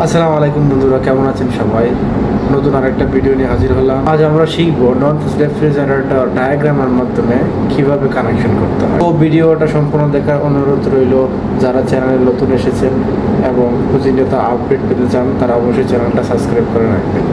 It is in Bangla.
আসসালামু আলাইকুম বন্ধুরা, কেমন আছেন সবাই? নতুন আরেকটা ভিডিও নিয়ে হাজির হলাম। আজ আমরা শিখবো নন রেফ্রিজারেটর ডায়াগ্রামের মাধ্যমে কিভাবে কানেকশন করতে হয়। তো ভিডিওটা সম্পূর্ণ দেখার অনুরোধ রইল। যারা চ্যানেলে নতুন এসেছেন এবং প্রতিনিয়ত আপডেট পেতে চান তারা অবশ্যই চ্যানেলটা সাবস্ক্রাইব করে রাখবেন।